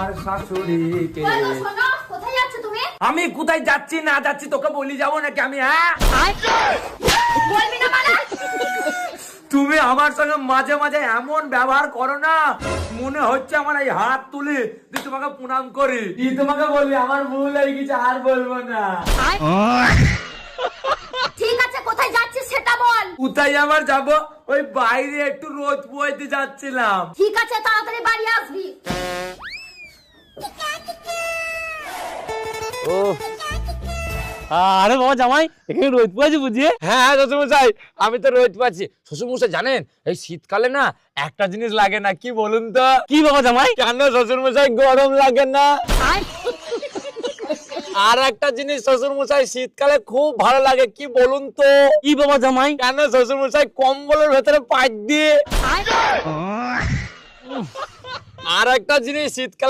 আমার শাশুড়িকে। কোথায় যাচ্ছ তুমি? আমি কোথায় যাচ্ছি না যাচ্ছি তোকে বলি যাবো নাকি আমি? হ্যাঁ বলবি না মানে? তুমি আমার সঙ্গে মাঝে মাঝে এমন ব্যবহার করো না, মনে হচ্ছে আমার এই হাত তুলে তোমাকে প্রণাম করি। কি তোমাকে বলবি, আমার ভুল হয়ে গেছে, আর বলবো না। ঠিক আছে, কোথায় যাচ্ছিস সেটা বল। কোথায় আবার যাবো, ওই বাইরে একটু রোদ পোয়াইতে যাচ্ছিলাম। ঠিক আছে, তাড়াতাড়ি বাড়ি আসবি। ও আরে বাবা জামাই, এখানে রোদ পাচ্ছি বুঝিয়ে? হ্যাঁ শ্বশুরমশাই, আমি তো রোদ পাচ্ছি। শ্বশুরমশাই জানেন, এই শীতকালে না একটা জিনিস লাগে না, কি বলুন তো? কি বাবা জামাই? কেন শ্বশুরমশাই গরম লাগে না? আর একটা জিনিস শ্বশুরমশাই শীতকালে খুব ভালো লাগে, কি বলুন তো? কি বাবা জামাই? কেন শ্বশুরমশাই কম্বলের ভেতরে পাইপ দিয়ে। আর একটা জিনিস শীতকালে